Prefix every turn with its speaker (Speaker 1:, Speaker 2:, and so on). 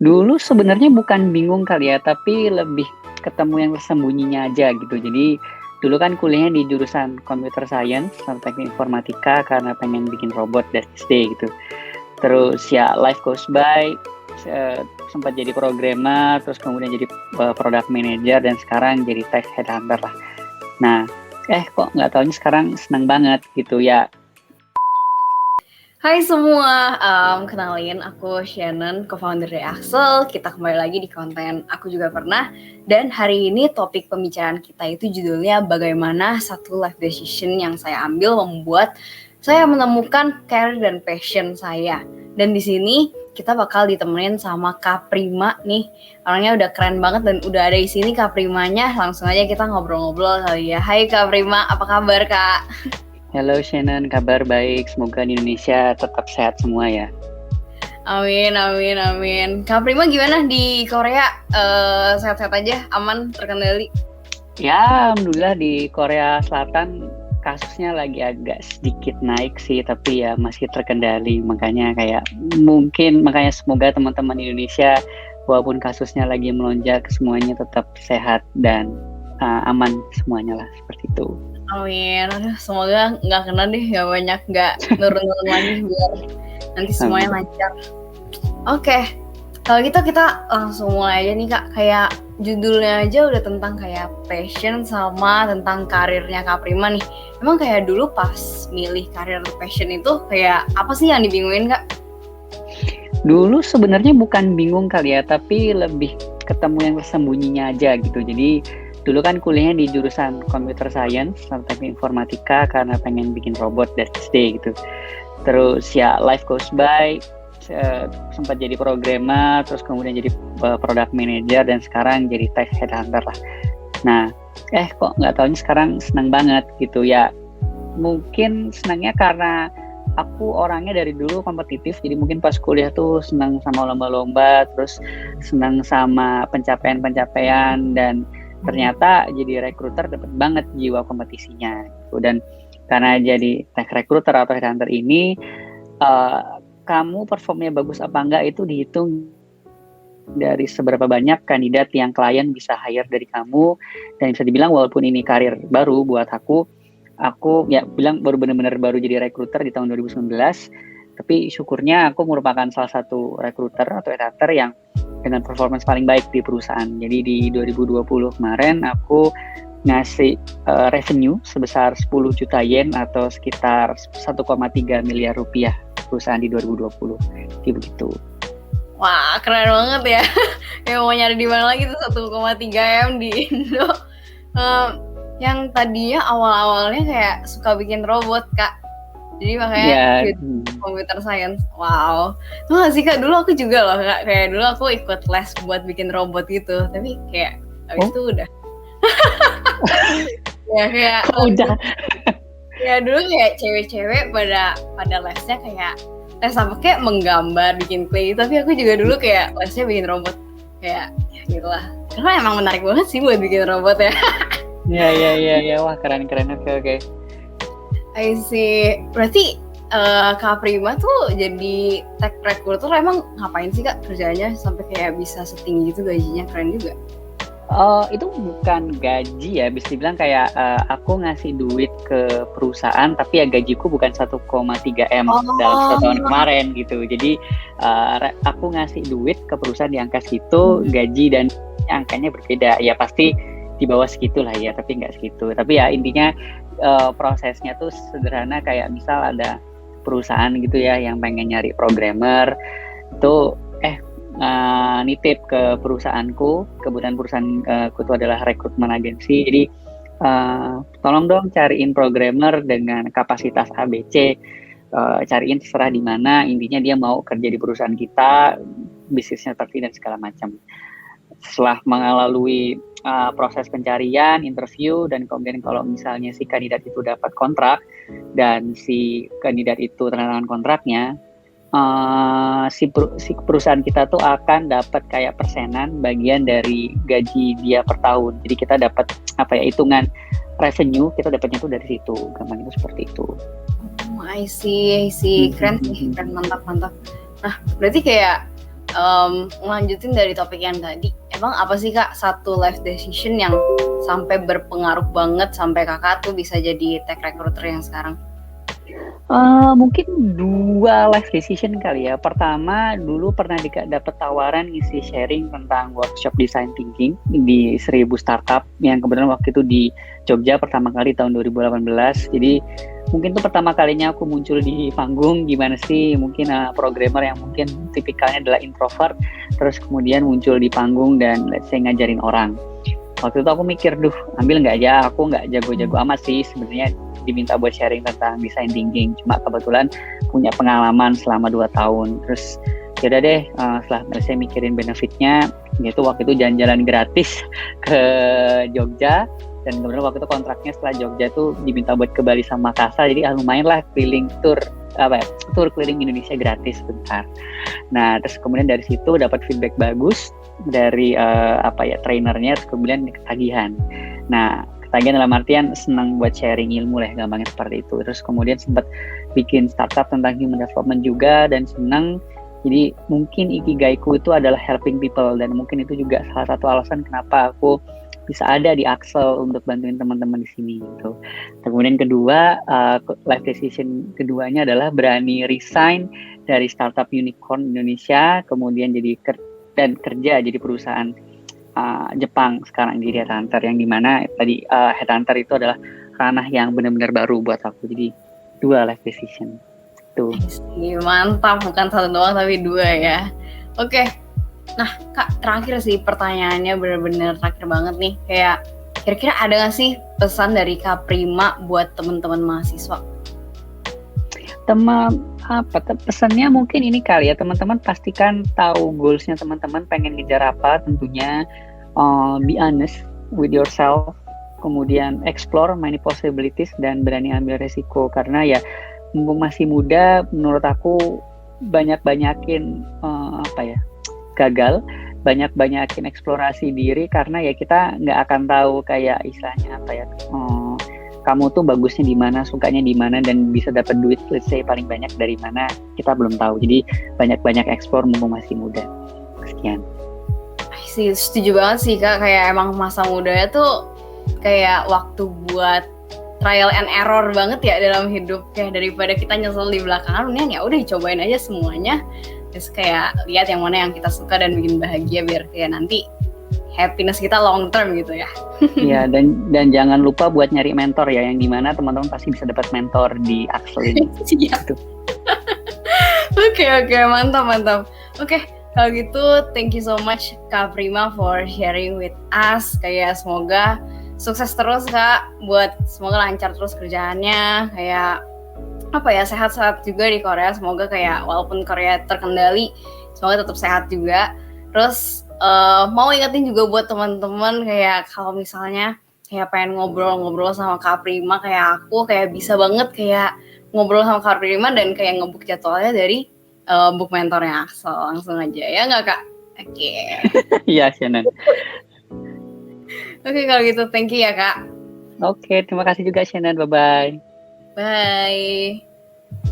Speaker 1: Dulu sebenarnya bukan bingung kali ya, tapi lebih ketemu yang tersembunyinya aja gitu. Jadi dulu kan kuliahnya di jurusan Computer Science atau Teknik Informatika karena pengen bikin robot dari SD gitu. Terus ya life goes by, sempat jadi programmer, terus kemudian jadi product manager dan sekarang jadi tech headhunter lah. Nah, kok nggak taunya sekarang senang banget gitu ya.
Speaker 2: Hai semua, kenalin aku Shannon, co-founder dari Axel. Kita kembali lagi di konten Aku Juga Pernah. Dan hari ini topik pembicaraan kita itu judulnya bagaimana satu life decision yang saya ambil membuat saya menemukan career dan passion saya. Dan di sini kita bakal ditemenin sama Kak Prima nih. Orangnya udah keren banget dan udah ada di sini Kak Primanya. Langsung aja kita ngobrol-ngobrol kali ya. Hai Kak Prima, apa kabar Kak?
Speaker 1: Halo Shannon, kabar baik. Semoga di Indonesia tetap sehat semua ya.
Speaker 2: Amin. Kak Prima gimana di Korea? Sehat-sehat aja, aman, terkendali?
Speaker 1: Ya, alhamdulillah di Korea Selatan kasusnya lagi agak sedikit naik sih, tapi ya masih terkendali. Makanya semoga teman-teman Indonesia walaupun kasusnya lagi melonjak, semuanya tetap sehat dan aman semuanya lah, seperti itu.
Speaker 2: Amin. Aduh, semoga nggak kena deh, nggak nurun lagi biar nanti semuanya lancar. Oke, kalau gitu kita langsung mulai aja nih Kak. Kayak judulnya aja udah tentang kayak passion sama tentang karirnya Kak Prima nih. Emang kayak dulu pas milih karir passion itu kayak apa sih yang dibingungin Kak?
Speaker 1: Dulu sebenarnya bukan bingung kali ya, tapi lebih ketemu yang tersembunyinya aja gitu. Jadi dulu kan kuliahnya di jurusan Computer Science atau Teknik Informatika karena pengen bikin robot dari SD gitu. Terus ya life goes by, sempat jadi programmer, terus kemudian jadi product manager dan sekarang jadi tech headhunter lah. Nah, kok nggak taunya sekarang senang banget gitu ya. Mungkin senangnya karena aku orangnya dari dulu kompetitif, jadi mungkin pas kuliah tuh senang sama lomba-lomba, terus senang sama pencapaian-pencapaian dan ternyata jadi rekruter dapat banget jiwa kompetisinya gitu. Dan karena jadi tech recruiter atau headhunter ini kamu performnya bagus apa enggak itu dihitung dari seberapa banyak kandidat yang klien bisa hire dari kamu. Dan bisa dibilang walaupun ini karir baru buat aku ya bilang baru benar-benar baru jadi recruiter di tahun 2019, tapi syukurnya aku merupakan salah satu recruiter atau headhunter yang dengan performance paling baik di perusahaan. Jadi di 2020 kemarin aku ngasih revenue sebesar 10 juta yen atau sekitar 1,3 miliar rupiah perusahaan di 2020. Jadi begitu.
Speaker 2: Wah, keren banget ya. Ya mau nyari di mana lagi tuh 1,3 M di Indo. Yang tadinya awal-awalnya kayak suka bikin robot Kak. Jadi makanya Computer Science. Wow. Tuh gak sih Kak, dulu aku juga loh Kak. Kayak dulu aku ikut les buat bikin robot gitu. Tapi kayak abis itu udah. Ya kayak
Speaker 1: udah.
Speaker 2: Ya dulu kayak cewek-cewek pada lesnya kayak les apa kayak menggambar, bikin clay. Tapi aku juga dulu kayak lesnya bikin robot. Kayak ya gitu lah. Karena emang menarik banget sih buat bikin robot ya.
Speaker 1: Ya. Wah, keren. Oke.
Speaker 2: I see. Berarti Kak Prima tuh jadi tech recruiter emang ngapain sih Kak kerjanya sampai kayak bisa setinggi gitu gajinya, keren juga.
Speaker 1: Itu bukan gaji ya, bisa dibilang kayak aku ngasih duit ke perusahaan tapi ya gajiku bukan 1,3 M dalam 1 tahun kemarin gitu. Jadi aku ngasih duit ke perusahaan di angka segitu, gaji dan angkanya berbeda. Ya pasti di bawah segitu lah ya, tapi nggak segitu. Tapi ya intinya prosesnya tuh sederhana, kayak misal ada perusahaan gitu ya yang pengen nyari programmer itu nitip ke perusahaanku. Kebetulan perusahaanku itu adalah rekrutmen agensi, jadi tolong dong cariin programmer dengan kapasitas ABC, cariin terserah di mana, intinya dia mau kerja di perusahaan kita, bisnisnya seperti dan segala macam. Setelah melalui proses pencarian, interview, dan kemudian kalau misalnya si kandidat itu dapat kontrak dan si kandidat itu tanda tangan kontraknya, si perusahaan kita tuh akan dapat kayak persenan bagian dari gaji dia per tahun. Jadi kita dapat hitungan revenue, kita dapatnya tuh dari situ. Gampang itu seperti itu.
Speaker 2: I see. Keren sih, keren, mantap. Nah, berarti kayak Ngelanjutin dari topik yang tadi, emang apa sih Kak satu life decision yang sampai berpengaruh banget sampai Kakak tuh bisa jadi tech recruiter yang sekarang?
Speaker 1: Mungkin 2 life decision kali ya. Pertama, dulu pernah dapat tawaran ngisi sharing tentang workshop design thinking di 1000 startup yang kebetulan waktu itu di Jogja pertama kali tahun 2018. Jadi mungkin itu pertama kalinya aku muncul di panggung, gimana sih mungkin programmer yang mungkin tipikalnya adalah introvert, terus kemudian muncul di panggung dan let's say ngajarin orang. Waktu itu aku mikir, ambil nggak aja, aku nggak jago-jago amat sih sebenarnya diminta buat sharing tentang design thinking. Cuma kebetulan punya pengalaman selama 2 tahun. Terus yaudah deh, setelah saya mikirin benefitnya, yaitu waktu itu jalan-jalan gratis ke Jogja. Dan kemudian waktu itu kontraknya setelah Jogja tuh diminta buat ke Bali sama Makassar. Jadi lumayan lah keliling tour keliling Indonesia gratis bentar. Nah, terus kemudian dari situ dapat feedback bagus dari trainernya, terus kemudian ketagihan. Nah, ketagihan dalam artian senang buat sharing ilmu lah, gampangnya seperti itu. Terus kemudian sempat bikin startup tentang human development juga dan senang. Jadi mungkin ikigaiku itu adalah helping people dan mungkin itu juga salah satu alasan kenapa aku bisa ada di Axel untuk bantuin teman-teman di sini gitu. Kemudian kedua, life decision keduanya adalah berani resign dari startup unicorn Indonesia, kemudian jadi kerja jadi perusahaan Jepang sekarang di Headhunter, yang dimana tadi Headhunter itu adalah ranah yang benar-benar baru buat aku. Jadi 2 life decision tuh.
Speaker 2: Mantap, bukan 1 doang tapi 2 ya. Oke. Nah Kak, terakhir sih pertanyaannya benar-benar terakhir banget nih. Kayak kira-kira ada gak sih pesan dari Kak Prima buat teman-teman mahasiswa?
Speaker 1: Pesannya mungkin ini kali ya, teman-teman pastikan tahu goalsnya teman-teman pengen ngejar apa tentunya. Be honest with yourself, kemudian explore many possibilities dan berani ambil resiko, karena ya mumpung masih muda, menurut aku banyakin gagal, banyakin eksplorasi diri, karena ya kita nggak akan tahu kayak istilahnya kamu tuh bagusnya di mana, sukanya di mana, dan bisa dapat duit let's say paling banyak dari mana, kita belum tahu. Jadi banyak explore mumpung masih muda. Sekian.
Speaker 2: Sih, setuju banget sih Kak, kayak emang masa mudanya tuh kayak waktu buat trial and error banget ya dalam hidup, kayak daripada kita nyesel di belakangan, ya udah cobain aja semuanya, terus kayak lihat yang mana yang kita suka dan bikin bahagia, biar kayak nanti happiness kita long term gitu ya.
Speaker 1: Iya, dan jangan lupa buat nyari mentor ya, yang dimana teman-teman pasti bisa dapat mentor di Axel ini.
Speaker 2: Siap. Oke, mantap. Oke, kalau gitu thank you so much Kak Prima for sharing with us. Kayak semoga sukses terus Kak, semoga lancar terus kerjaannya, kayak sehat-sehat juga di Korea. Semoga kayak walaupun Korea terkendali, semoga tetap sehat juga. Terus mau ingetin juga buat teman-teman, kayak kalau misalnya kayak pengen ngobrol sama Kak Prima kayak aku, kayak bisa banget kayak ngobrol sama Kak Prima dan kayak nge-book jadwalnya dari book mentornya Axel, langsung aja ya nggak Kak? Oke.
Speaker 1: Iya, Shannon.
Speaker 2: Oke, kalau gitu thank you ya Kak.
Speaker 1: Oke, terima kasih juga Shannon. Bye-bye.
Speaker 2: Bye.